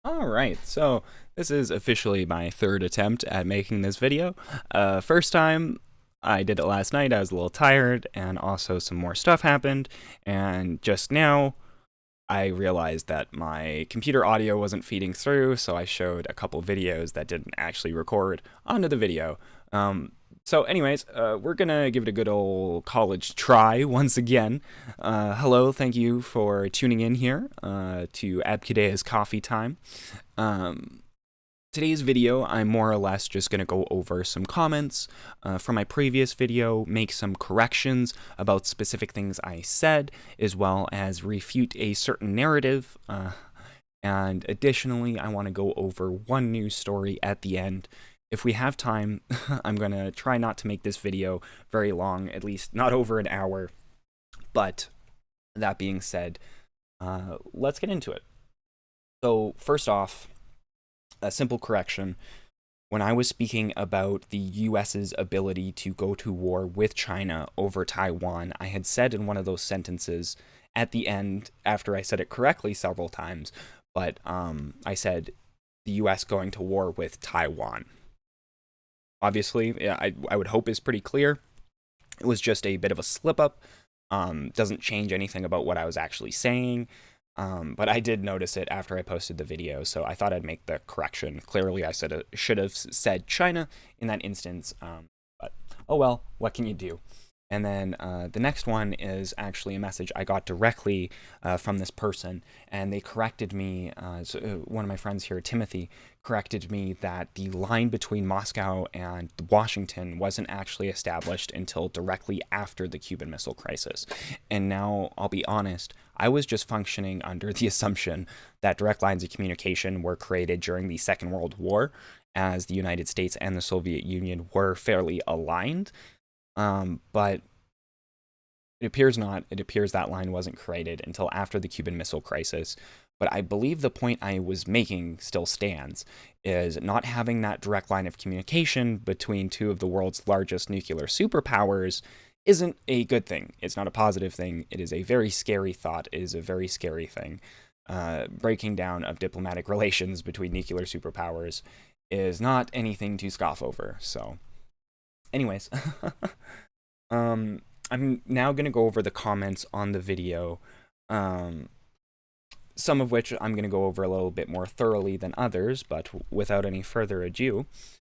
Alright, so this is officially my third attempt at making this video. First time, I did it last night, I was a little tired, and also some more stuff happened, and just now, I realized that my computer audio wasn't feeding through, so I showed a couple videos that didn't actually record onto the video. So anyways, we're gonna give it a good old college try once again. Hello, thank you for tuning in here to Abkadea's Coffee Time. Um, Today's video, I'm more or less just going to go over some comments from my previous video, make some corrections about specific things I said, as well as refute a certain narrative. And additionally, I want to go over one news story at the end. If we have time, I'm going to try not to make this video very long, at least not over an hour. But that being said, let's get into it. So first off, a simple correction. When I was speaking about the US's ability to go to war with China over Taiwan, I had said in one of those sentences at the end, after I said it correctly several times, but I said the US going to war with Taiwan. Obviously, I would hope is pretty clear. It was just a bit of a slip up. Doesn't change anything about what I was actually saying. But I did notice it after I posted the video, so I thought I'd make the correction. Clearly, I should have said China in that instance, but oh well, what can you do? And then the next one is actually a message I got directly from this person, and they corrected me. One of my friends here, Timothy, corrected me that the line between Moscow and Washington wasn't actually established until directly after the Cuban Missile Crisis. And now, I'll be honest, I was just functioning under the assumption that direct lines of communication were created during the Second World War, as the United States and the Soviet Union were fairly aligned. But it appears not. It appears that line wasn't created until after the Cuban Missile Crisis. But I believe the point I was making still stands, is not having that direct line of communication between two of the world's largest nuclear superpowers isn't a good thing. It's not a positive thing. It is a very scary thought. It is a very scary thing. Breaking down of diplomatic relations between nuclear superpowers is not anything to scoff over. So, anyways, I'm now going to go over the comments on the video, some of which I'm going to go over a little bit more thoroughly than others, but without any further ado,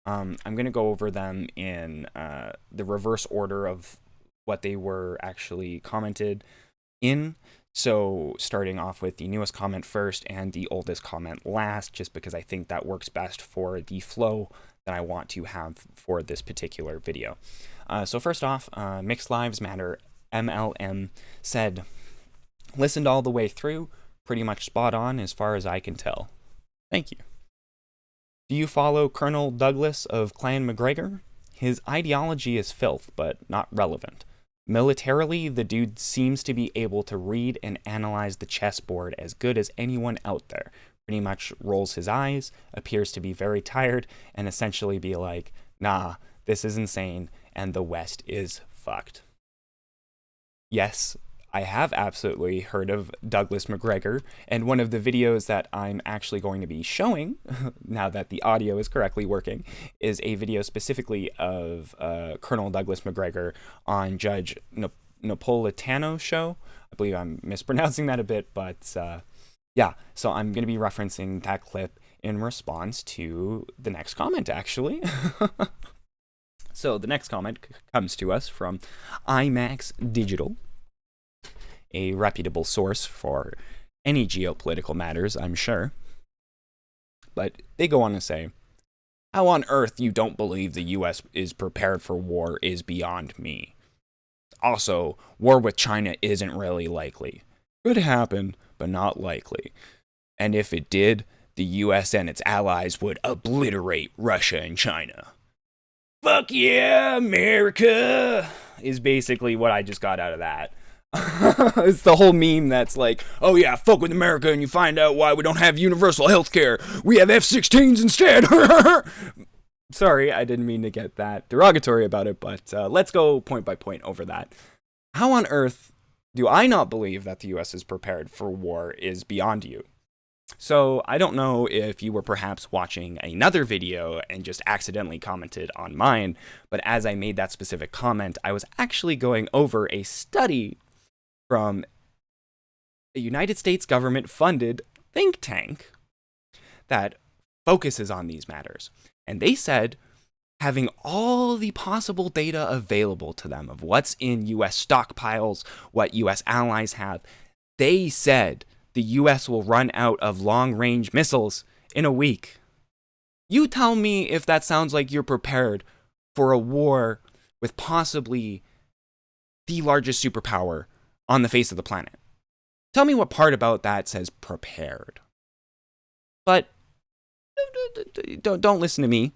I'm going to go over them in the reverse order of what they were actually commented in. So starting off with the newest comment first and the oldest comment last, just because I think that works best for the flow that I want to have for this particular video. So first off, Mixed Lives Matter MLM said, listened all the way through, pretty much spot on as far as I can tell. Thank you. Do you follow Colonel Douglas of Clan Macgregor? His ideology is filth, but not relevant. Militarily, the dude seems to be able to read and analyze the chessboard as good as anyone out there. Pretty much rolls his eyes, appears to be very tired, and essentially be like, nah, this is insane, and the West is fucked. Yes, I have absolutely heard of Douglas Macgregor, and one of the videos that I'm actually going to be showing, now that the audio is correctly working, is a video specifically of Colonel Douglas Macgregor on Judge Napolitano's show. I believe I'm mispronouncing that a bit, but yeah, so I'm going to be referencing that clip in response to the next comment, actually. So the next comment comes to us from IMAX Digital, a reputable source for any geopolitical matters, I'm sure. But they go on to say, how on earth you don't believe the US is prepared for war is beyond me. Also, war with China isn't really likely. Could happen, but not likely. And if it did, the US and its allies would obliterate Russia and China. Fuck yeah, America! Is basically what I just got out of that. It's the whole meme that's like, oh yeah, fuck with America and you find out why we don't have universal healthcare. We have F-16s instead. Sorry, I didn't mean to get that derogatory about it, but let's go point by point over that. How on earth do I not believe that the US is prepared for war is beyond you. So I don't know if you were perhaps watching another video and just accidentally commented on mine, but as I made that specific comment, I was actually going over a study from a United States government-funded think tank that focuses on these matters. And they said having all the possible data available to them of what's in US stockpiles, what US allies have, they said the US will run out of long-range missiles in a week. You tell me if that sounds like you're prepared for a war with possibly the largest superpower on the face of the planet. Tell me what part about that says prepared. But don't listen to me.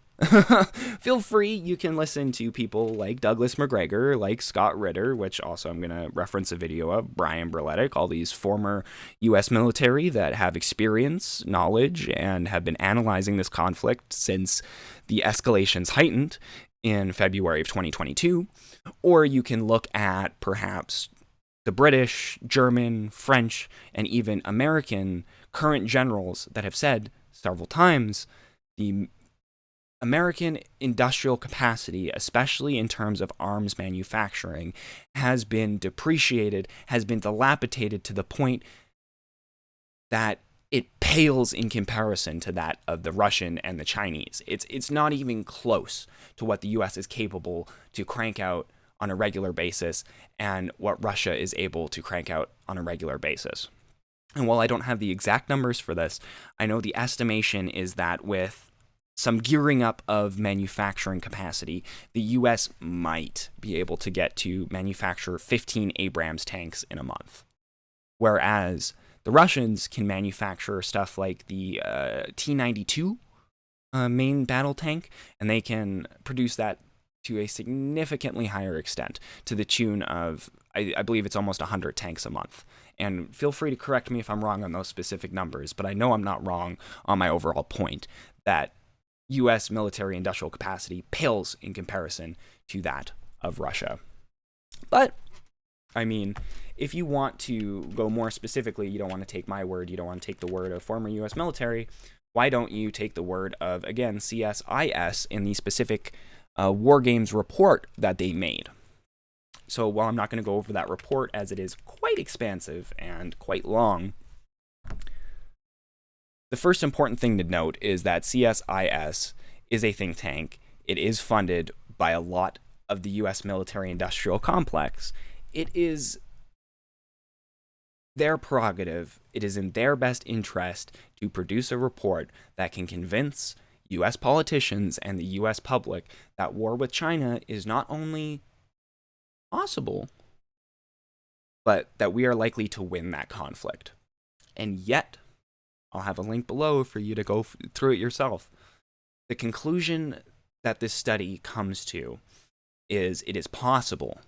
Feel free, you can listen to people like Douglas Macgregor, like Scott Ritter, which also I'm going to reference a video of, Brian Berletic, all these former US military that have experience, knowledge, and have been analyzing this conflict since the escalations heightened in February of 2022. Or you can look at perhaps the British, German, French, and even American current generals that have said several times the American industrial capacity, especially in terms of arms manufacturing, has been depreciated, has been dilapidated to the point that it pales in comparison to that of the Russian and the Chinese. It's not even close to what the US is capable to crank out on a regular basis and what Russia is able to crank out on a regular basis. And while I don't have the exact numbers for this, I know the estimation is that with some gearing up of manufacturing capacity, the US might be able to get to manufacture 15 Abrams tanks in a month. Whereas the Russians can manufacture stuff like the T-92 main battle tank, and they can produce that to a significantly higher extent, to the tune of, I believe it's almost 100 tanks a month. And feel free to correct me if I'm wrong on those specific numbers, but I know I'm not wrong on my overall point that US military industrial capacity pales in comparison to that of Russia. But, I mean, if you want to go more specifically, you don't want to take my word, you don't want to take the word of former US military, why don't you take the word of, again, CSIS in the specific War Games report that they made? So while I'm not going to go over that report as it is quite expansive and quite long, the first important thing to note is that CSIS is a think tank. It is funded by a lot of the US military-industrial complex. It is their prerogative. It is in their best interest to produce a report that can convince US politicians and the US public that war with China is not only possible, but that we are likely to win that conflict. And yet, I'll have a link below for you to go through it yourself. The conclusion that this study comes to is it is possible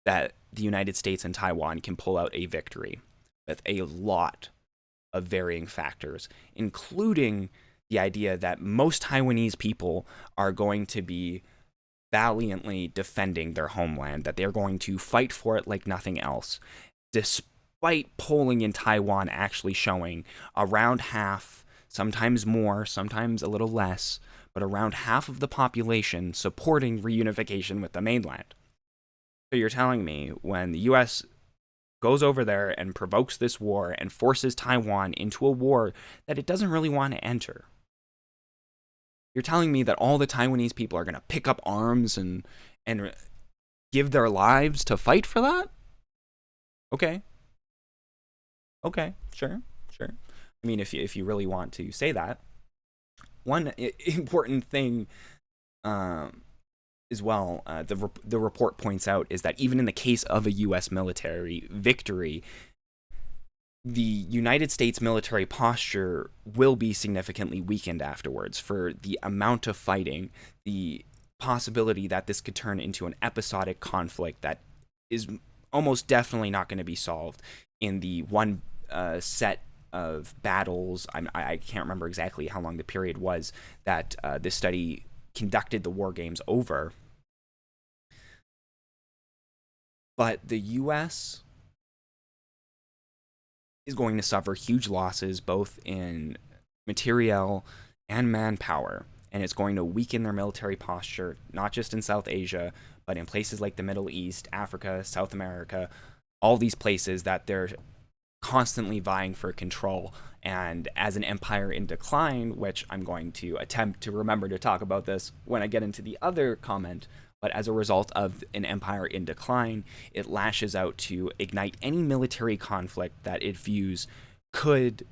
that the United States and Taiwan can pull out a victory with a lot of varying factors, including the idea that most Taiwanese people are going to be valiantly defending their homeland, that they're going to fight for it like nothing else, despite polling in Taiwan actually showing around half, sometimes more, sometimes a little less, but around half of the population supporting reunification with the mainland. So you're telling me when the US goes over there and provokes this war and forces Taiwan into a war that it doesn't really want to enter, you're telling me that all the Taiwanese people are going to pick up arms and give their lives to fight for that? Okay. Okay, sure. I mean, if you really want to say that. One important thing as well, the report points out, is that even in the case of a U.S. military victory, the United States military posture will be significantly weakened afterwards for the amount of fighting, the possibility that this could turn into an episodic conflict that is almost definitely not going to be solved in the one set of battles. I can't remember exactly how long the period was that this study conducted the war games over. But the U.S. is going to suffer huge losses both in materiel and manpower, and it's going to weaken their military posture, not just in South Asia, but in places like the Middle East, Africa, South America, all these places that they're constantly vying for control. And as an empire in decline, which I'm going to attempt to remember to talk about this when I get into the other comment, but as a result of an empire in decline, it lashes out to ignite any military conflict that it views could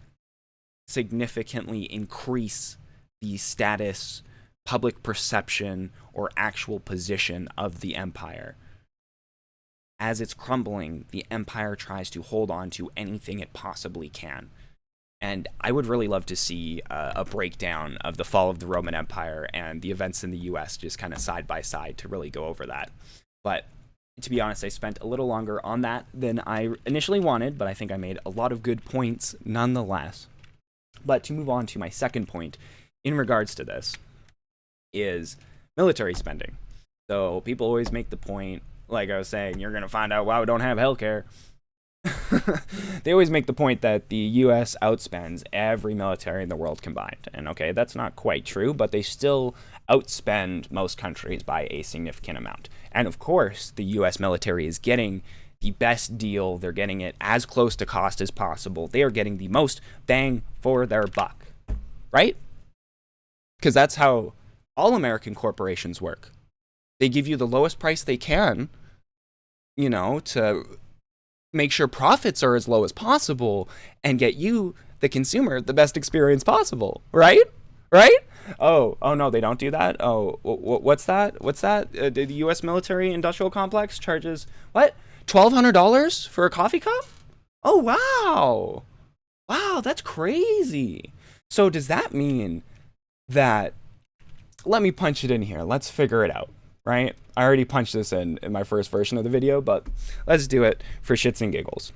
significantly increase the status, public perception, or actual position of the empire. As it's crumbling, the empire tries to hold on to anything it possibly can. And I would really love to see a breakdown of the fall of the Roman Empire and the events in the US, just kind of side by side, to really go over that. But to be honest, I spent a little longer on that than I initially wanted, but I think I made a lot of good points nonetheless. But to move on to my second point in regards to this is military spending. So people always make the point, like I was saying, you're going to find out why we don't have healthcare. They always make the point that the US outspends every military in the world combined. And okay, that's not quite true, but they still outspend most countries by a significant amount. And of course, the US military is getting the best deal. They're getting it as close to cost as possible. They are getting the most bang for their buck, right? Because that's how all American corporations work. They give you the lowest price they can, you know, to make sure profits are as low as possible and get you, the consumer, the best experience possible, right? Right? Oh no, they don't do that? Oh, what's that? The U.S. military industrial complex charges, what? $1,200 for a coffee cup? Oh, wow. Wow, that's crazy. So does that mean that, let me punch it in here. Let's figure it out, right? I already punched this in my first version of the video, but let's do it for shits and giggles.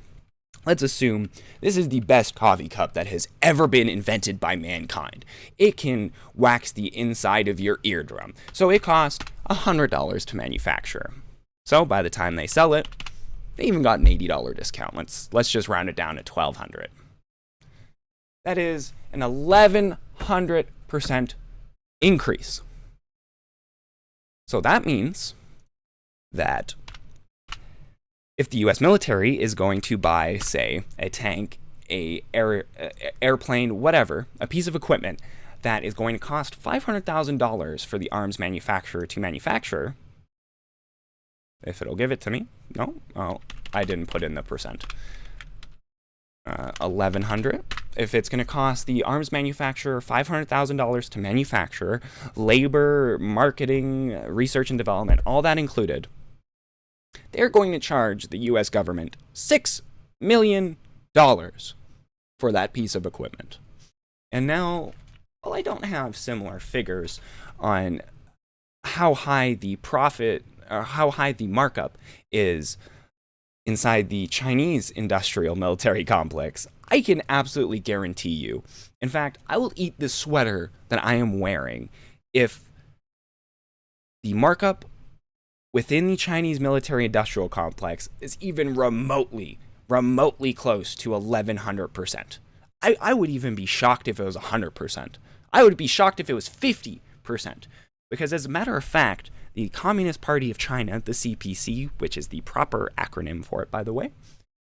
Let's assume this is the best coffee cup that has ever been invented by mankind. It can wax the inside of your eardrum. So it costs $100 to manufacture. So by the time they sell it, they even got an $80 discount. Let's just round it down to $1,200. That is an 1,100% increase. So that means that if the US military is going to buy, say, a tank, airplane, whatever, a piece of equipment that is going to cost $500,000 for the arms manufacturer to manufacture, if it'll give it to me. No? Oh, I didn't put in the percent. 1,100. If it's going to cost the arms manufacturer $500,000 to manufacture, labor, marketing, research and development, all that included, they're going to charge the US government $6 million for that piece of equipment. And now, well, I don't have similar figures on how high the profit or how high the markup is inside the Chinese industrial military complex. I can absolutely guarantee you. In fact, I will eat this sweater that I am wearing if the markup within the Chinese military industrial complex is even remotely close to 1,100%. I would even be shocked if it was 100%. I would be shocked if it was 50%. Because as a matter of fact, the Communist Party of China, the CPC, which is the proper acronym for it, by the way,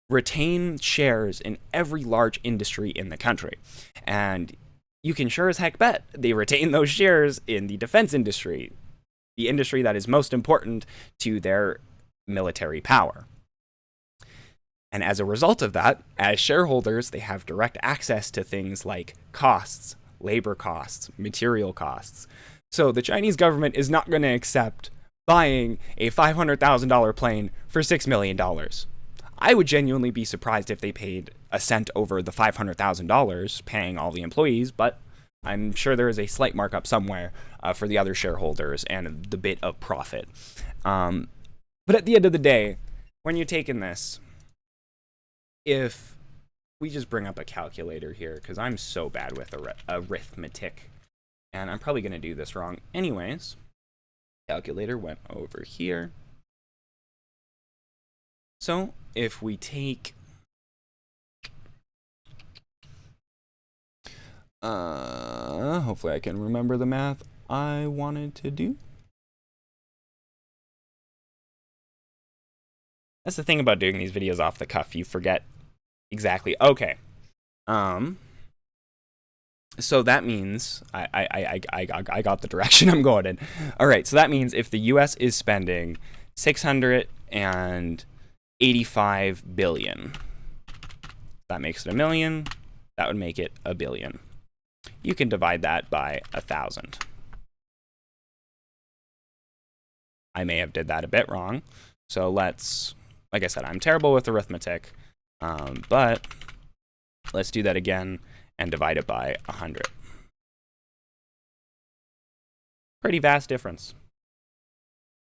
retain shares in every large industry in the country. And you can sure as heck bet they retain those shares in the defense industry, the industry that is most important to their military power. And as a result of that, as shareholders, they have direct access to things like costs, labor costs, material costs. So the Chinese government is not going to accept buying a $500,000 plane for $6 million. I would genuinely be surprised if they paid a cent over the $500,000 paying all the employees, but I'm sure there is a slight markup somewhere for the other shareholders and the bit of profit. But at the end of the day, when you're taking this, if we just bring up a calculator here, because I'm so bad with arithmetic, and I'm probably going to do this wrong anyways. Calculator went over here. So if we take Hopefully I can remember the math I wanted to do. That's the thing about doing these videos off the cuff. You forget exactly. Okay. So that means I got the direction I'm going in. All right. So that means if the U.S. is spending $685 billion, that makes it a million. That would make it a billion. You can divide that by 1,000. I may have did that a bit wrong. So let's, like I said, I'm terrible with arithmetic, but let's do that again and divide it by 100. Pretty vast difference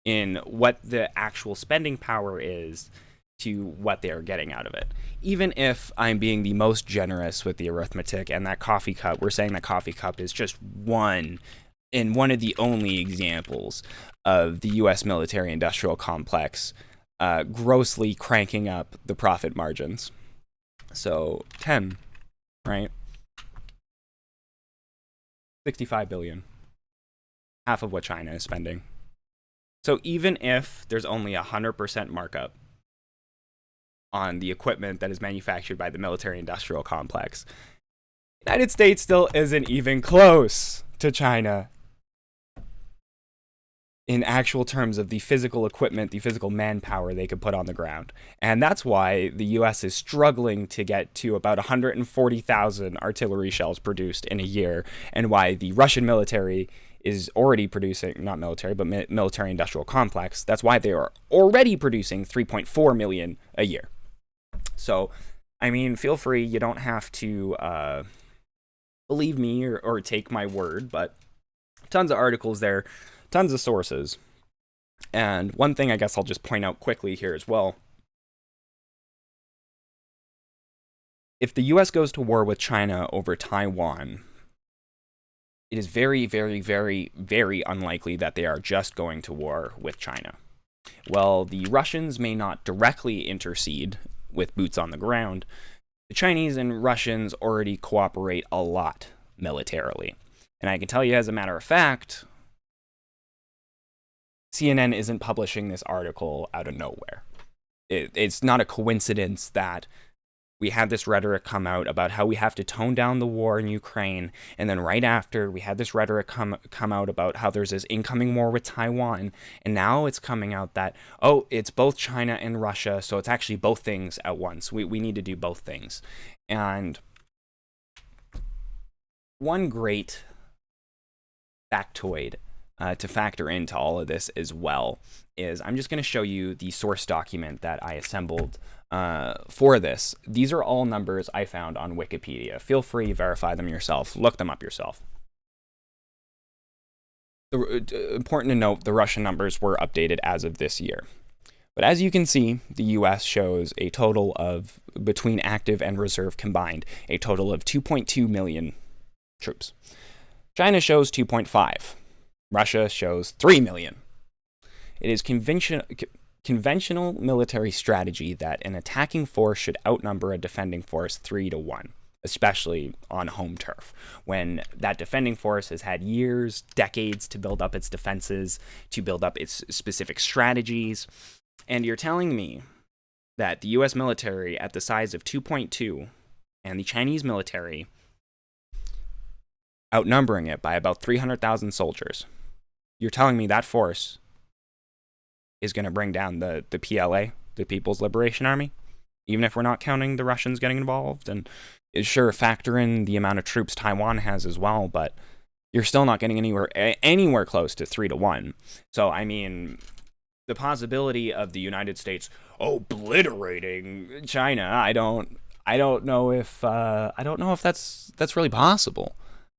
in what the actual spending power is to what they are getting out of it. Even if I'm being the most generous with the arithmetic and that coffee cup, we're saying that coffee cup is just one of the only examples of the U.S. military-industrial complex grossly cranking up the profit margins. So 10, right? 65 billion, half of what China is spending. So even if there's only 100% markup on the equipment that is manufactured by the military-industrial complex, the United States still isn't even close to China in actual terms of the physical equipment, the physical manpower they could put on the ground. And that's why the U.S. is struggling to get to about 140,000 artillery shells produced in a year, and why the Russian military is already producing, not military, but military-industrial complex. That's why they are already producing 3.4 million a year. So, I mean, feel free. You don't have to believe me or take my word, but tons of articles there, tons of sources. And one thing I guess I'll just point out quickly here as well. If the U.S. goes to war with China over Taiwan, it is very, very, very, very unlikely that they are just going to war with China. Well, the Russians may not directly intercede with boots on the ground. The Chinese and Russians already cooperate a lot militarily. And I can tell you, as a matter of fact, CNN isn't publishing this article out of nowhere. It's not a coincidence that we had this rhetoric come out about how we have to tone down the war in Ukraine, and then right after, we had this rhetoric come out about how there's this incoming war with Taiwan, and now it's coming out that, oh, it's both China and Russia, so it's actually both things at once. We need to do both things. And one great factoid to factor into all of this as well is I'm just going to show you the source document that I assembled for this. These are all numbers I found on Wikipedia. Feel free to verify them yourself. Look them up yourself. Important to note, the Russian numbers were updated as of this year. But as you can see, the U.S. shows a total of, between active and reserve combined, a total of 2.2 million troops. China shows 2.5. Russia shows 3 million. It is conventional military strategy that an attacking force should outnumber a defending force 3-1, especially on home turf, when that defending force has had years, decades to build up its defenses, to build up its specific strategies. And you're telling me that the U.S. military at the size of 2.2 and the Chinese military outnumbering it by about 300,000 soldiers, you're telling me that force is going to bring down the PLA, the People's Liberation Army, even if we're not counting the Russians getting involved? And sure, factor in the amount of troops Taiwan has as well, but you're still not getting anywhere close to 3-1. So, I mean, the possibility of the United States obliterating China, I don't know if that's really possible.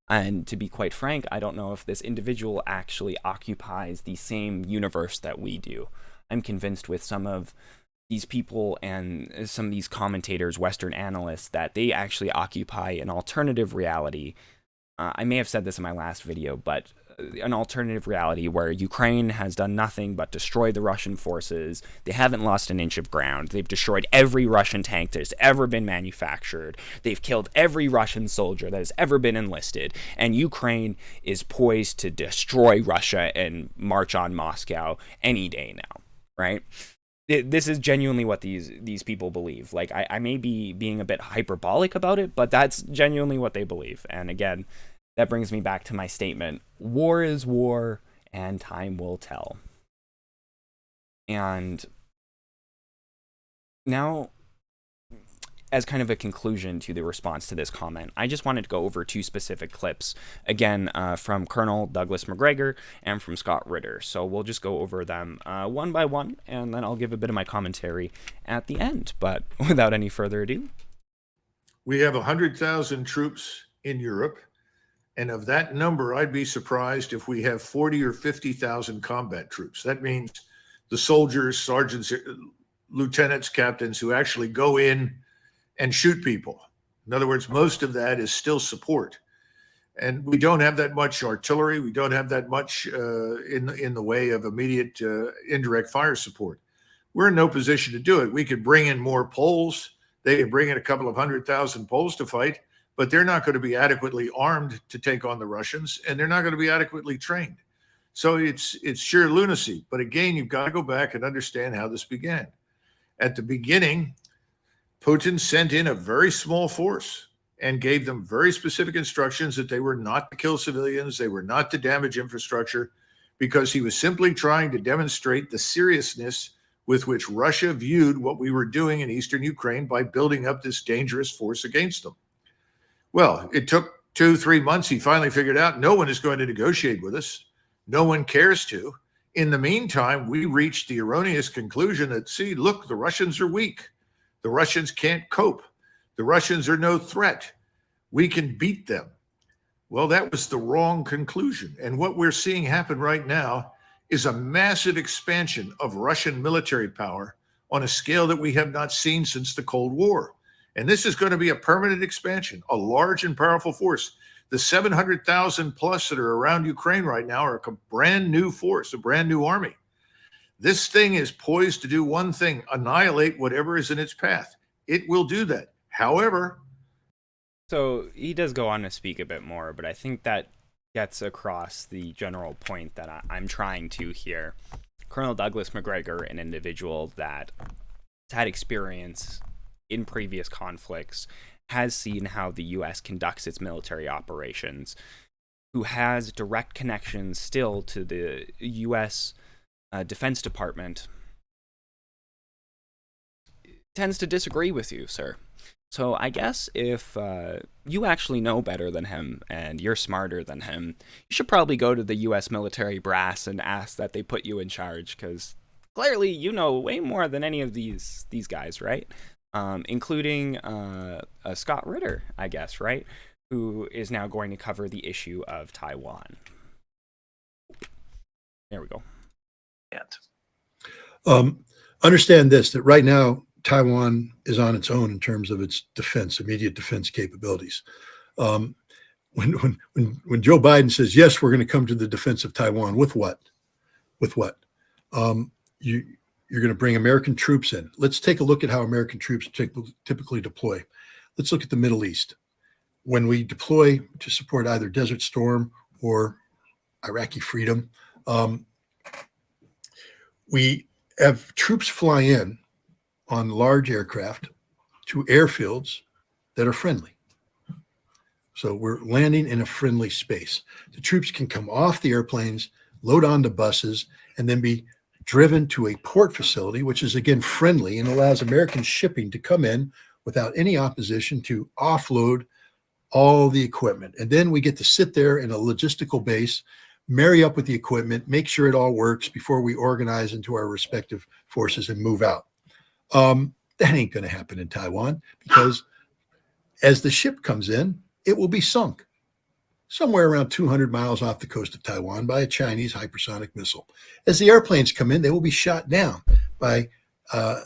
And to be quite frank, I don't know if this individual actually occupies the same universe that we do. I'm convinced with some of these people and some of these commentators, Western analysts, that they actually occupy an alternative reality. I may have said this in my last video, but an alternative reality where Ukraine has done nothing but destroy the Russian forces. They haven't lost an inch of ground. They've destroyed every Russian tank that's ever been manufactured. They've killed every Russian soldier that has ever been enlisted. And Ukraine is poised to destroy Russia and march on Moscow any day now, right? This is genuinely what these people believe. Like, I may be being a bit hyperbolic about it, but that's genuinely what they believe. And again, that brings me back to my statement: war is war, and time will tell. And now, as kind of a conclusion to the response to this comment, I just wanted to go over two specific clips, again, from Colonel Douglas Macgregor and from Scott Ritter. So we'll just go over them one by one, and then I'll give a bit of my commentary at the end. But without any further ado. We have 100,000 troops in Europe. And of that number, I'd be surprised if we have 40 or 50,000 combat troops. That means the soldiers, sergeants, lieutenants, captains who actually go in and shoot people. In other words, most of that is still support. And we don't have that much artillery. We don't have that much in the way of immediate indirect fire support. We're in no position to do it. We could bring in more Poles. They could bring in a couple of 100,000 Poles to fight, but they're not going to be adequately armed to take on the Russians, and they're not going to be adequately trained. So it's sheer lunacy. But again, you've got to go back and understand how this began. At the beginning, Putin sent in a very small force and gave them very specific instructions that they were not to kill civilians, they were not to damage infrastructure, because he was simply trying to demonstrate the seriousness with which Russia viewed what we were doing in eastern Ukraine by building up this dangerous force against them. Well, it took 2-3 months. He finally figured out no one is going to negotiate with us. No one cares to. In the meantime, we reached the erroneous conclusion that, see, look, the Russians are weak. The Russians can't cope. The Russians are no threat. We can beat them. Well, that was the wrong conclusion. And what we're seeing happen right now is a massive expansion of Russian military power on a scale that we have not seen since the Cold War. And this is going to be a permanent expansion, a large and powerful force. The 700,000 plus that are around Ukraine right now are a brand new force, a brand new army. This thing is poised to do one thing: annihilate whatever is in its path. It will do that. However, so he does go on to speak a bit more, but I think that gets across the general point that I'm trying to here. Colonel Douglas Macgregor, an individual that has had experience in previous conflicts, has seen how the U.S. conducts its military operations, who has direct connections still to the U.S. Defense Department, tends to disagree with you, sir. So I guess if you actually know better than him and you're smarter than him, you should probably go to the U.S. military brass and ask that they put you in charge, because clearly you know way more than any of these guys, right? Including Scott Ritter, I guess, right? Who is now going to cover the issue of Taiwan. There we go. Understand this, that right now, Taiwan is on its own in terms of its defense, immediate defense capabilities. When Joe Biden says, yes, we're going to come to the defense of Taiwan, with what? With what? You're going to bring American troops in. Let's take a look at how American troops typically deploy. Let's look at the Middle East. When we deploy to support either Desert Storm or Iraqi freedom, we have troops fly in on large aircraft to airfields that are friendly. So we're landing in a friendly space. The troops can come off the airplanes, load onto buses, and then be driven to a port facility, which is again friendly and allows American shipping to come in without any opposition to offload all the equipment. And then we get to sit there in a logistical base, marry up with the equipment, make sure it all works before we organize into our respective forces and move out. That ain't going to happen in Taiwan, because as the ship comes in, it will be sunk somewhere around 200 miles off the coast of Taiwan by a Chinese hypersonic missile. As the airplanes come in, they will be shot down by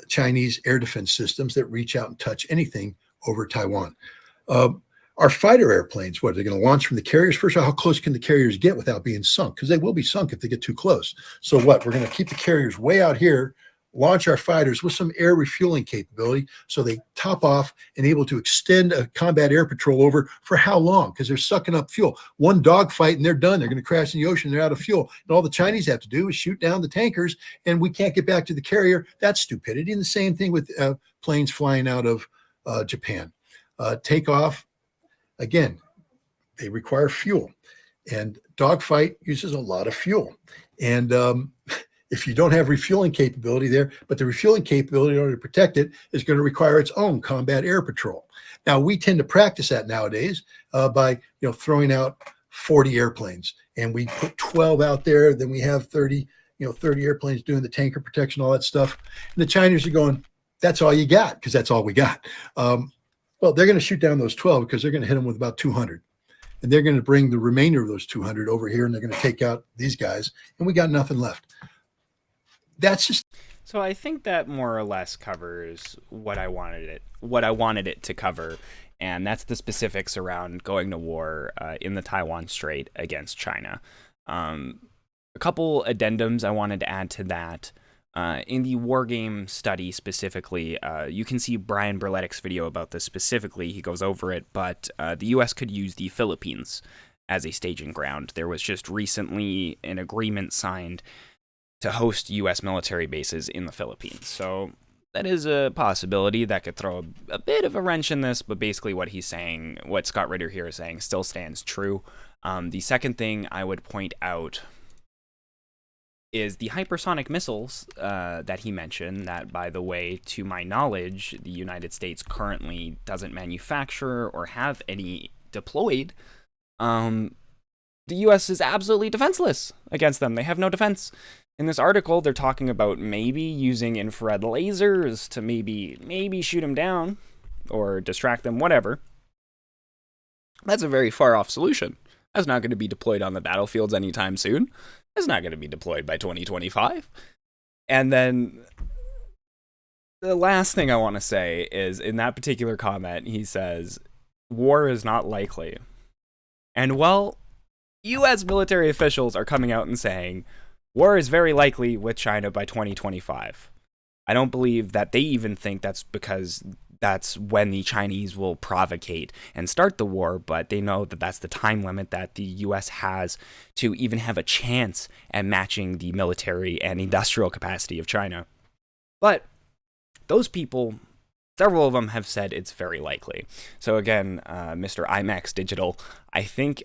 Chinese air defense systems that reach out and touch anything over Taiwan. Our fighter airplanes, what, are they going to launch from the carriers? First of all, how close can the carriers get without being sunk? Because they will be sunk if they get too close. So what? We're going to keep the carriers way out here, launch our fighters with some air refueling capability so they top off and able to extend a combat air patrol over for how long? Because they're sucking up fuel. One dogfight and they're done. They're going to crash in the ocean. They're out of fuel. And all the Chinese have to do is shoot down the tankers and we can't get back to the carrier. That's stupidity. And the same thing with planes flying out of Japan. Take off. Again, they require fuel, and dogfight uses a lot of fuel. And if you don't have refueling capability there, but the refueling capability in order to protect it is going to require its own combat air patrol. Now, we tend to practice that nowadays by throwing out 40 airplanes, and we put 12 out there. Then we have 30 airplanes doing the tanker protection, all that stuff. And the Chinese are going, that's all you got, because that's all we got. Well, they're going to shoot down those 12 because they're going to hit them with about 200. And they're going to bring the remainder of those 200 over here, and they're going to take out these guys, and we got nothing left. That's just... So I think that more or less covers what I wanted it to cover, and that's the specifics around going to war in the Taiwan Strait against China. A couple addendums I wanted to add to that. In the war game study specifically, you can see Brian Berletic's video about this specifically. He goes over it, but the U.S. could use the Philippines as a staging ground. There was just recently an agreement signed to host U.S. military bases in the Philippines. So that is a possibility that could throw a bit of a wrench in this, but basically what he's saying, what Scott Ritter here is saying, still stands true. The second thing I would point out is the hypersonic missiles that he mentioned, that, by the way, to my knowledge, the United States currently doesn't manufacture or have any deployed. The U.S. is absolutely defenseless against them. They have no defense. In this article, they're talking about maybe using infrared lasers to maybe shoot them down or distract them, whatever. That's a very far-off solution. That's not going to be deployed on the battlefields anytime soon. It's not going to be deployed by 2025. And then the last thing I want to say is, in that particular comment, he says, war is not likely. And, well, U.S. military officials are coming out and saying, war is very likely with China by 2025. I don't believe that they even think that's because that's when the Chinese will provocate and start the war, but they know that that's the time limit that the U.S. has to even have a chance at matching the military and industrial capacity of China. But those people, several of them have said it's very likely. So again, Mr. IMAX Digital, I think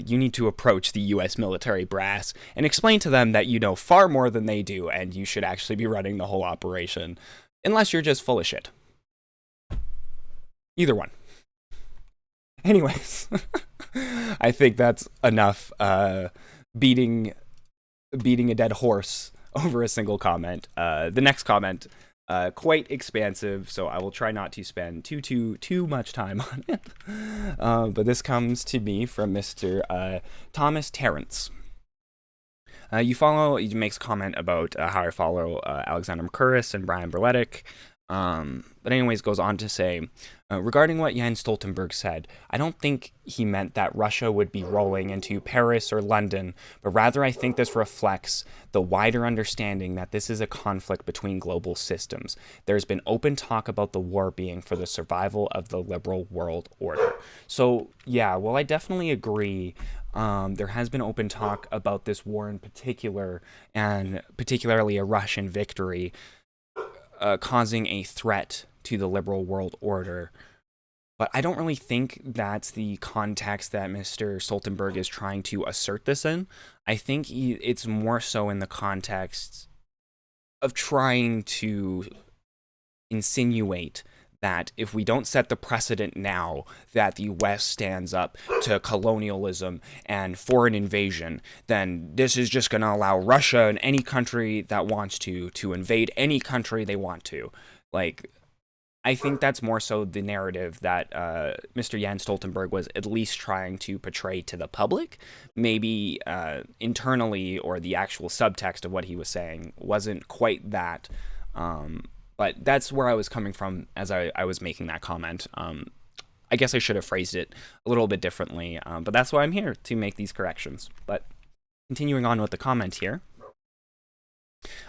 you need to approach the U.S. military brass and explain to them that you know far more than they do, and you should actually be running the whole operation, unless you're just full of shit. Either one. Anyways, I think that's enough beating a dead horse over a single comment. The next comment, quite expansive, so I will try not to spend too much time on it. But this comes to me from Mr. Thomas Terrence. He makes a comment about how I follow Alexander McCurris and Brian Berletic. But anyways, goes on to say, regarding what Jens Stoltenberg said, I don't think he meant that Russia would be rolling into Paris or London, but rather I think this reflects the wider understanding that this is a conflict between global systems. There's been open talk about the war being for the survival of the liberal world order. So, yeah, well, I definitely agree. There has been open talk about this war in particular, and particularly a Russian victory, causing a threat to the liberal world order. But I don't really think that's the context that Mr. Stoltenberg is trying to assert this in. I think it's more so in the context of trying to insinuate that if we don't set the precedent now that the West stands up to colonialism and foreign invasion, then this is just going to allow Russia and any country that wants to invade any country they want to. Like, I think that's more so the narrative that Mr. Jens Stoltenberg was at least trying to portray to the public. Maybe internally, or the actual subtext of what he was saying wasn't quite that. But that's where I was coming from as I was making that comment. I guess I should have phrased it a little bit differently, but that's why I'm here, to make these corrections. But continuing on with the comment here,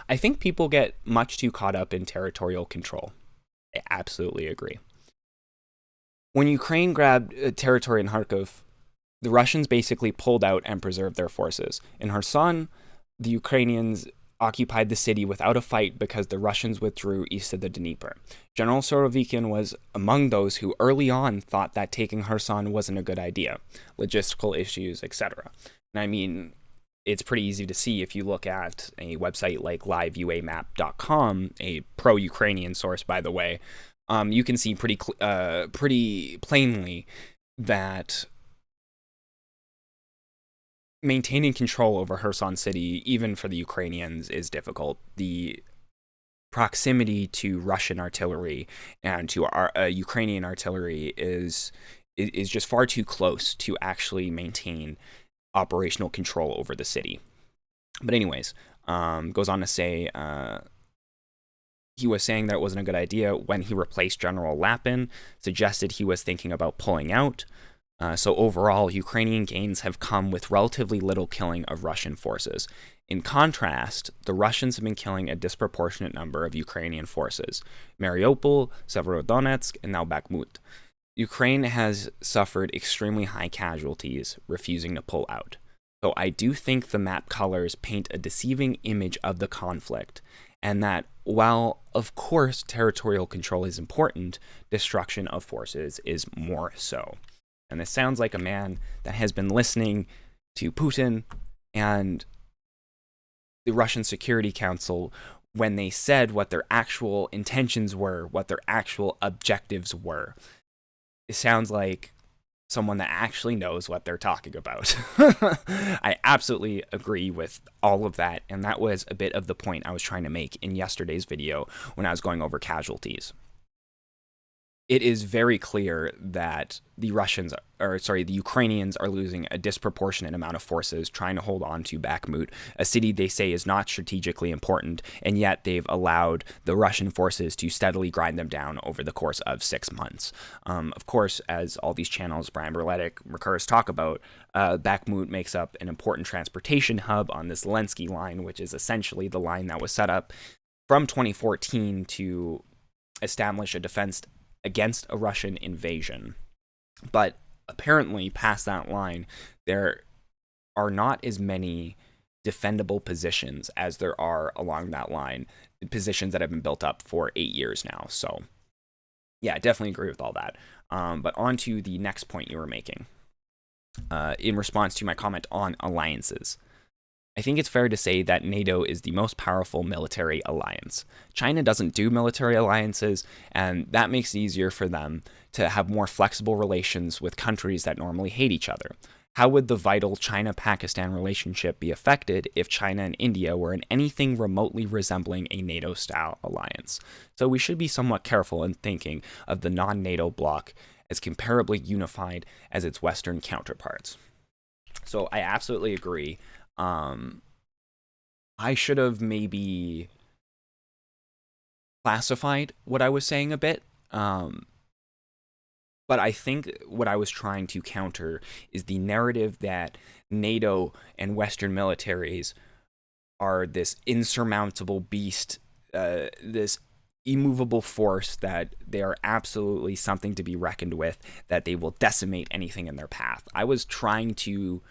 I think people get much too caught up in territorial control. I absolutely agree. When Ukraine grabbed territory in Kharkov, the Russians basically pulled out and preserved their forces. In Kherson, the Ukrainians occupied the city without a fight because the Russians withdrew east of the Dnieper. General Sorovikin was among those who early on thought that taking Kherson wasn't a good idea, logistical issues, etc. And I mean, it's pretty easy to see if you look at a website like liveuamap.com, a pro-Ukrainian source, by the way. You can see pretty plainly that maintaining control over Kherson city, even for the Ukrainians, is difficult. The proximity to Russian artillery and to Ukrainian artillery is just far too close to actually maintain operational control over the city. But anyways, goes on to say he was saying that it wasn't a good idea when he replaced General Lapin, suggested he was thinking about pulling out. So overall, Ukrainian gains have come with relatively little killing of Russian forces. In contrast, the Russians have been killing a disproportionate number of Ukrainian forces: Mariupol, Severodonetsk, and now Bakhmut. Ukraine has suffered extremely high casualties, refusing to pull out. So I do think the map colors paint a deceiving image of the conflict, and that while, of course, territorial control is important, destruction of forces is more so. And this sounds like a man that has been listening to Putin and the Russian Security Council when they said what their actual intentions were, what their actual objectives were. It sounds like someone that actually knows what they're talking about. I absolutely agree with all of that, and that was a bit of the point I was trying to make in yesterday's video when I was going over casualties. It is very clear that the Ukrainians are losing a disproportionate amount of forces trying to hold on to Bakhmut, a city they say is not strategically important, and yet they've allowed the Russian forces to steadily grind them down over the course of 6 months. Of course, as all these channels, Brian Berletic, Recurs talk about, Bakhmut makes up an important transportation hub on this Zelensky line, which is essentially the line that was set up from 2014 to establish a defense against a Russian invasion. But apparently, past that line, there are not as many defendable positions as there are along that line, positions that have been built up for 8 years now. So, yeah, I definitely agree with all that. But on to the next point you were making. In response to my comment on alliances, I think it's fair to say that NATO is the most powerful military alliance. China doesn't do military alliances, and that makes it easier for them to have more flexible relations with countries that normally hate each other. How would the vital China-Pakistan relationship be affected if China and India were in anything remotely resembling a NATO-style alliance? So we should be somewhat careful in thinking of the non-NATO bloc as comparably unified as its Western counterparts. So I absolutely agree. I should have maybe classified what I was saying a bit. But I think what I was trying to counter is the narrative that NATO and Western militaries are this insurmountable beast, this immovable force, that they are absolutely something to be reckoned with, that they will decimate anything in their path. I was trying to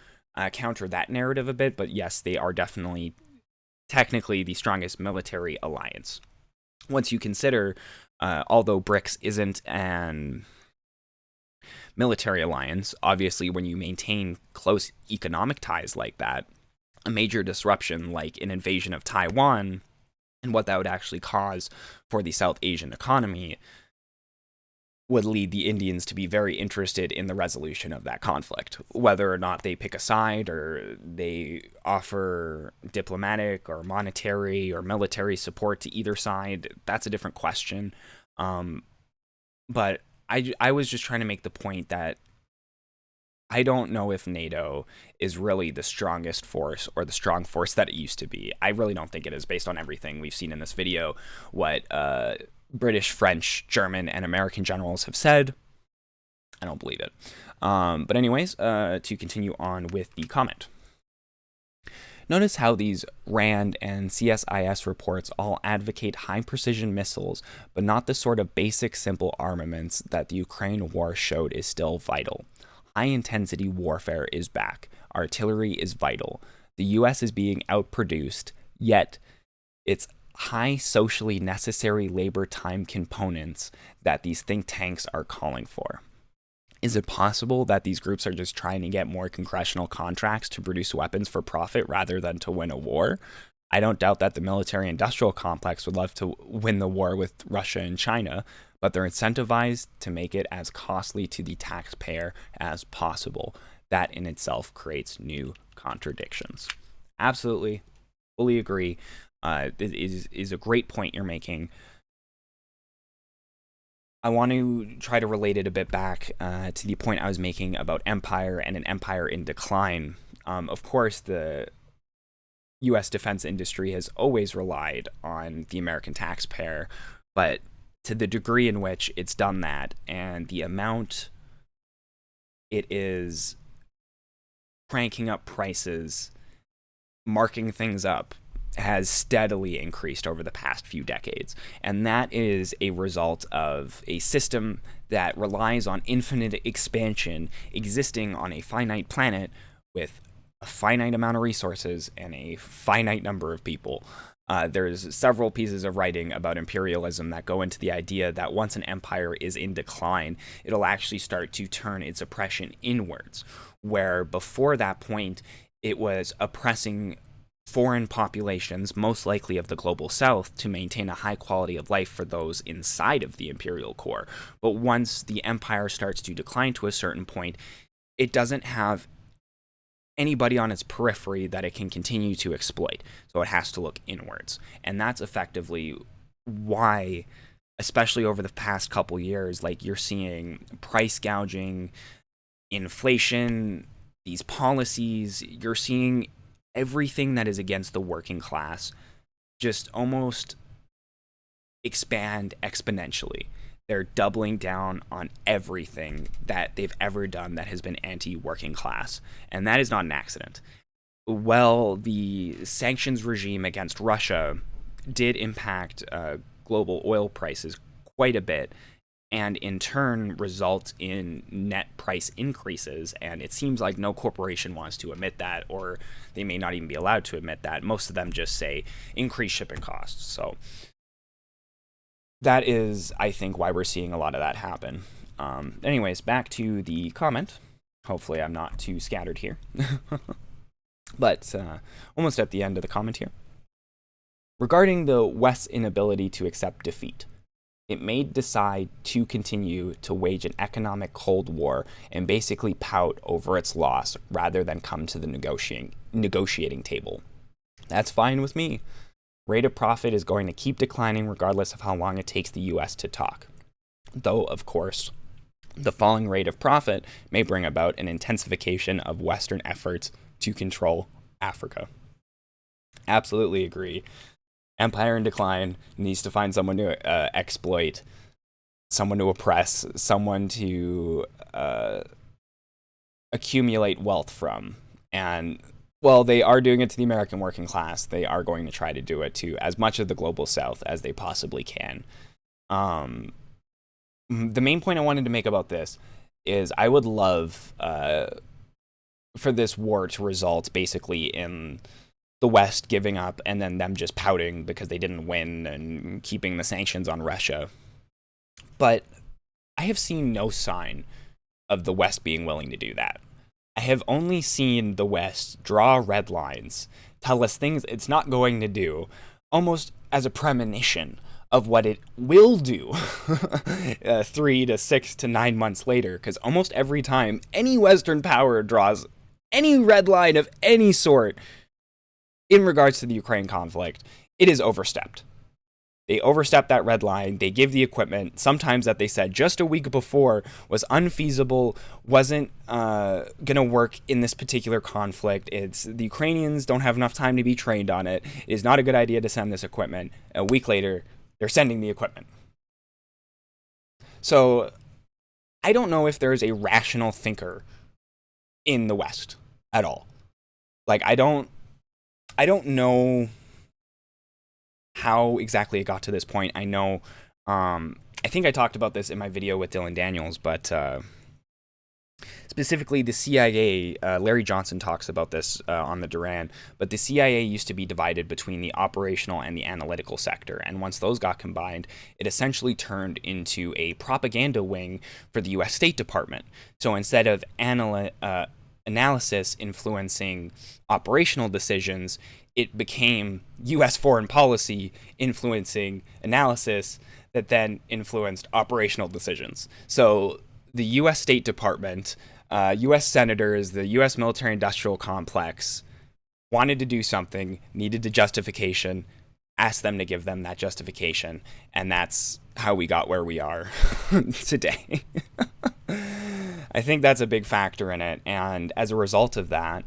counter that narrative a bit, but yes, they are definitely technically the strongest military alliance. Once you consider, although BRICS isn't an military alliance, obviously when you maintain close economic ties like that, a major disruption like an invasion of Taiwan and what that would actually cause for the South Asian economy would lead the Indians to be very interested in the resolution of that conflict. Whether or not they pick a side or they offer diplomatic or monetary or military support to either side, that's a different question. But I was just trying to make the point that I don't know if NATO is really the strongest force or the strong force that it used to be. I really don't think it is, based on everything we've seen in this video, what British, French, German, and American generals have said. I don't believe it. But anyways, to continue on with the comment. Notice how these RAND and CSIS reports all advocate high-precision missiles, but not the sort of basic, simple armaments that the Ukraine war showed is still vital. High-intensity warfare is back. Artillery is vital. The US is being outproduced, yet it's high socially necessary labor time components that these think tanks are calling for. Is it possible that these groups are just trying to get more congressional contracts to produce weapons for profit rather than to win a war? I don't doubt that the military-industrial complex would love to win the war with Russia and China, but they're incentivized to make it as costly to the taxpayer as possible. That in itself creates new contradictions. Absolutely, fully agree. It is a great point you're making. I want to try to relate it a bit back to the point I was making about empire and an empire in decline. Of course, the U.S. defense industry has always relied on the American taxpayer, but to the degree in which it's done that and the amount it is cranking up prices, marking things up, has steadily increased over the past few decades. And that is a result of a system that relies on infinite expansion existing on a finite planet with a finite amount of resources and a finite number of people. There's several pieces of writing about imperialism that go into the idea that once an empire is in decline, it'll actually start to turn its oppression inwards, where before that point, it was oppressing foreign populations, most likely of the global south, to maintain a high quality of life for those inside of the imperial core. But once the empire starts to decline to a certain point, it doesn't have anybody on its periphery that it can continue to exploit. So it has to look inwards. And that's effectively why, especially over the past couple years, like you're seeing price gouging, inflation, these policies, you're seeing everything that is against the working class just almost expand exponentially. They're doubling down on everything that they've ever done that has been anti-working class. And that is not an accident. Well, the sanctions regime against Russia did impact global oil prices quite a bit, and in turn result in net price increases. And it seems like no corporation wants to admit that, or they may not even be allowed to admit that. Most of them just say increased shipping costs. So that is, I think, why we're seeing a lot of that happen. Anyways, back to the comment. Hopefully I'm not too scattered here. But almost at the end of the comment here. Regarding the West's inability to accept defeat, it may decide to continue to wage an economic Cold War and basically pout over its loss rather than come to the negotiating table. That's fine with me. Rate of profit is going to keep declining regardless of how long it takes the US to talk. Though, of course, the falling rate of profit may bring about an intensification of Western efforts to control Africa. Absolutely agree. Empire in decline needs to find someone to exploit, someone to oppress, someone to accumulate wealth from. And, well, they are doing it to the American working class. They are going to try to do it to as much of the global south as they possibly can. The main point I wanted to make about this is I would love for this war to result basically in the West giving up and then them just pouting because they didn't win and keeping the sanctions on Russia. But I have seen no sign of the West being willing to do that. I have only seen the West draw red lines, tell us things it's not going to do, almost as a premonition of what it will do 3 to 6 to 9 months later, because almost every time any Western power draws any red line of any sort in regards to the Ukraine conflict, it is overstepped. They overstep that red line. They give the equipment, sometimes that they said just a week before was unfeasible, wasn't going to work in this particular conflict. It's the Ukrainians don't have enough time to be trained on it. It is not a good idea to send this equipment. A week later, they're sending the equipment. So I don't know if there's a rational thinker in the West at all. Like, I don't know how exactly it got to this point. I know, I think I talked about this in my video with Dylan Daniels, but specifically the CIA, Larry Johnson talks about this on the Duran, but the CIA used to be divided between the operational and the analytical sector, and once those got combined, it essentially turned into a propaganda wing for the U.S. State Department. So instead of analysis influencing operational decisions, it became U.S. foreign policy influencing analysis that then influenced operational decisions. So the U.S. State Department, U.S. senators, the U.S. military-industrial complex wanted to do something, needed a justification, asked them to give them that justification, and that's how we got where we are today. I think that's a big factor in it, and as a result of that,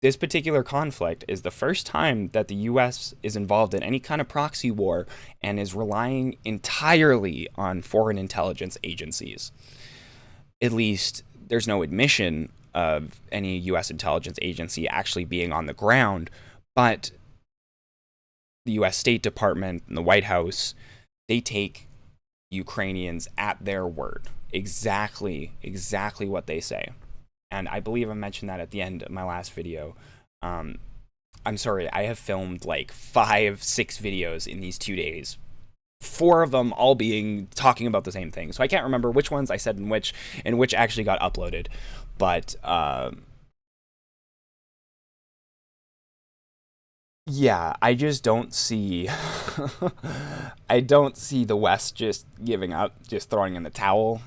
this particular conflict is the first time that the U.S. is involved in any kind of proxy war and is relying entirely on foreign intelligence agencies. At least there's no admission of any U.S. intelligence agency actually being on the ground, but the U.S. State Department and the White House, they take Ukrainians at their word. Exactly what they say. And I believe I mentioned that at the end of my last video. I'm sorry, I have filmed like 5-6 videos in these 2 days. 4 of them all talking about the same thing. So I can't remember which ones I said and which actually got uploaded. But yeah, I just don't see I don't see the West just giving up, just throwing in the towel.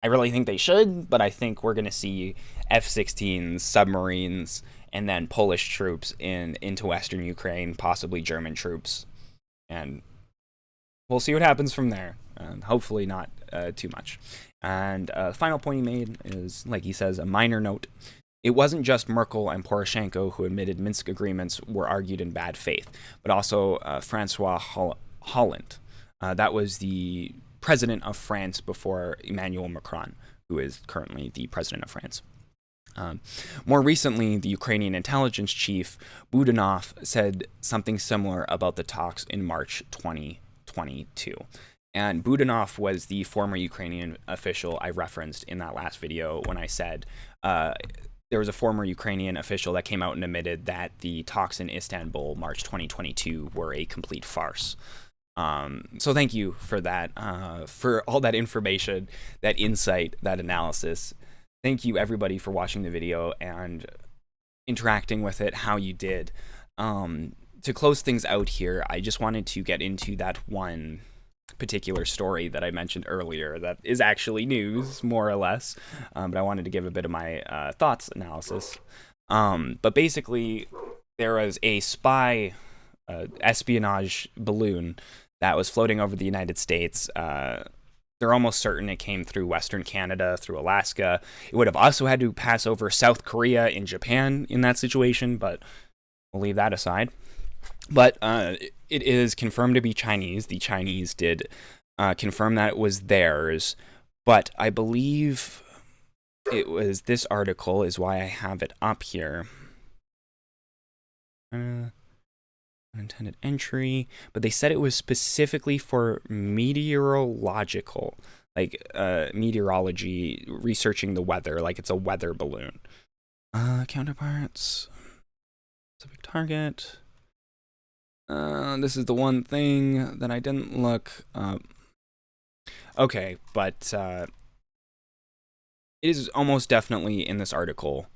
I really think they should, but I think we're going to see F-16s, submarines, and then Polish troops into Western Ukraine, possibly German troops. And we'll see what happens from there. Hopefully not too much. And the final point he made is, like he says, a minor note. It wasn't just Merkel and Poroshenko who admitted Minsk agreements were argued in bad faith, but also Francois Hollande. That was the president of France before Emmanuel Macron, who is currently the president of France. More recently, the Ukrainian intelligence chief, Budanov, said something similar about the talks in March 2022. And Budanov was the former Ukrainian official I referenced in that last video when I said there was a former Ukrainian official that came out and admitted that the talks in Istanbul, March 2022, were a complete farce. So thank you for that, for all that information, that insight, that analysis. Thank you, everybody, for watching the video and interacting with it how you did. To close things out here, I just wanted to get into that one particular story that I mentioned earlier that is actually news, more or less, but I wanted to give a bit of my thoughts analysis. But basically, there was a spy espionage balloon that was floating over the United States. They're almost certain it came through Western Canada, through Alaska. It would have also had to pass over South Korea and Japan in that situation, but we'll leave that aside. But it is confirmed to be Chinese. The Chinese did confirm that it was theirs, but I believe it was this article is why I have it up here. Unintended entry, but they said it was specifically for meteorological, like meteorology, researching the weather, like it's a weather balloon. Counterparts, it's a big target. This is the one thing that I didn't look up. Okay, but it is almost definitely in this article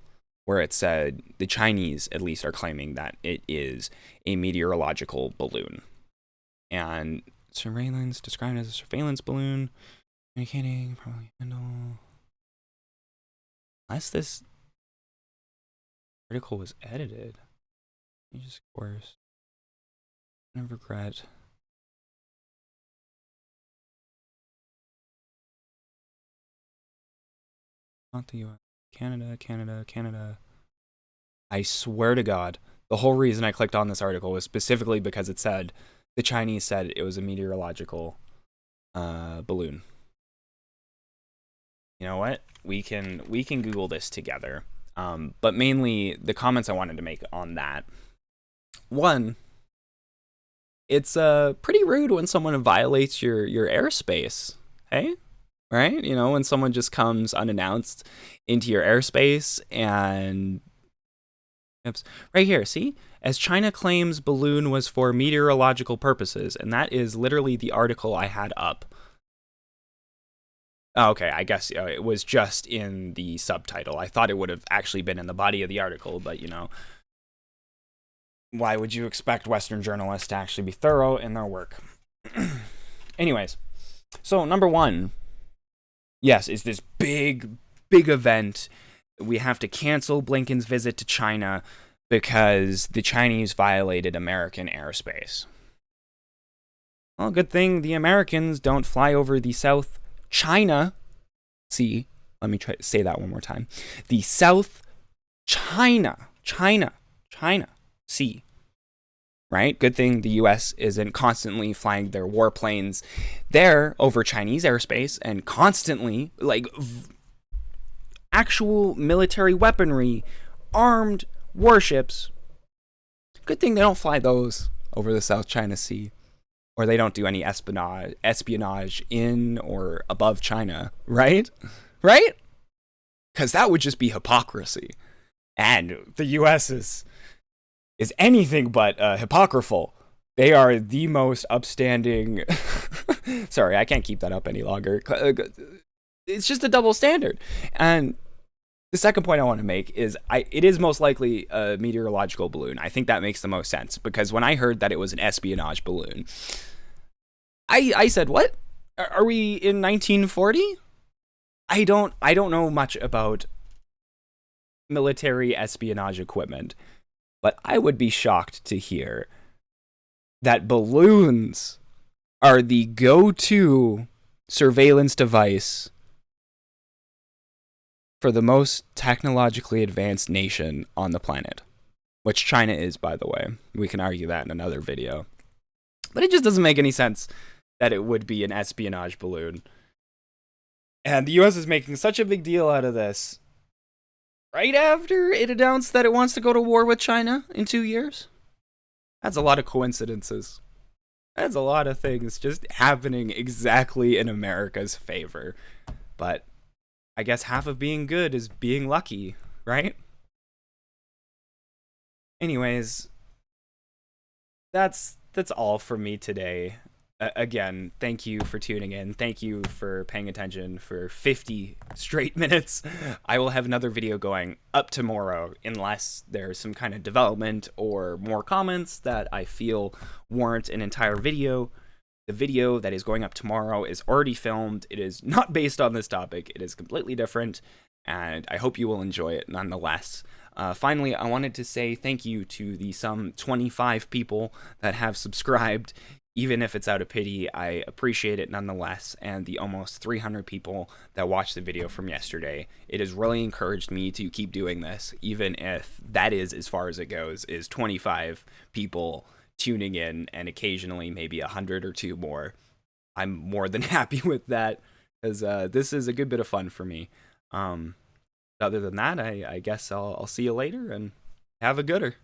where it said the Chinese, at least, are claiming that it is a meteorological balloon. And surveillance, described as a surveillance balloon, communicating, probably handle. Unless this article was edited. You just course. I regret. Not the US. Canada. I swear to God, the whole reason I clicked on this article was specifically because it said, the Chinese said it was a meteorological balloon. You know what? We can Google this together. But mainly the comments I wanted to make on that. One, it's pretty rude when someone violates your airspace. Hey? Right? You know, when someone just comes unannounced into your airspace and oops, right here, see? As China claims balloon was for meteorological purposes, and that is literally the article I had up. Oh, okay, I guess it was just in the subtitle. I thought it would have actually been in the body of the article, but you know, why would you expect Western journalists to actually be thorough in their work? Anyways, so number one, yes, is this big event. We have to cancel Blinken's visit to China because the Chinese violated American airspace. Well, good thing the Americans don't fly over the South China Sea. Let me try to say that one more time. The South China Sea. Right? Good thing the US isn't constantly flying their warplanes there over Chinese airspace and constantly, like, actual military weaponry, armed warships. Good thing they don't fly those over the South China Sea. Or they don't do any espionage in or above China, right? Right? Because that would just be hypocrisy. And the US is anything but hypocritical. They are the most upstanding... Sorry, I can't keep that up any longer. It's just a double standard. And the second point I want to make is it is most likely a meteorological balloon. I think that makes the most sense, because when I heard that it was an espionage balloon, I said, what? Are we in 1940? I don't know much about military espionage equipment, but I would be shocked to hear that balloons are the go-to surveillance device for the most technologically advanced nation on the planet, which China is, by the way. We can argue that in another video. But it just doesn't make any sense that it would be an espionage balloon. And the US is making such a big deal out of this right after it announced that it wants to go to war with China in 2 years. That's a lot of coincidences. That's a lot of things just happening exactly in America's favor. But I guess half of being good is being lucky, right? Anyways, that's all for me today. Again, thank you for tuning in. Thank you for paying attention for 50 straight minutes. I will have another video going up tomorrow unless there's some kind of development or more comments that I feel warrant an entire video. The video that is going up tomorrow is already filmed. It is not based on this topic. It is completely different, and I hope you will enjoy it nonetheless. Finally, I wanted to say thank you to the some 25 people that have subscribed. Even if it's out of pity, I appreciate it nonetheless, and the almost 300 people that watched the video from yesterday. It has really encouraged me to keep doing this, even if that is as far as it goes, is 25 people tuning in, and occasionally maybe 100 or 2 more. I'm more than happy with that, because this is a good bit of fun for me. Other than that, I guess I'll see you later, and have a gooder.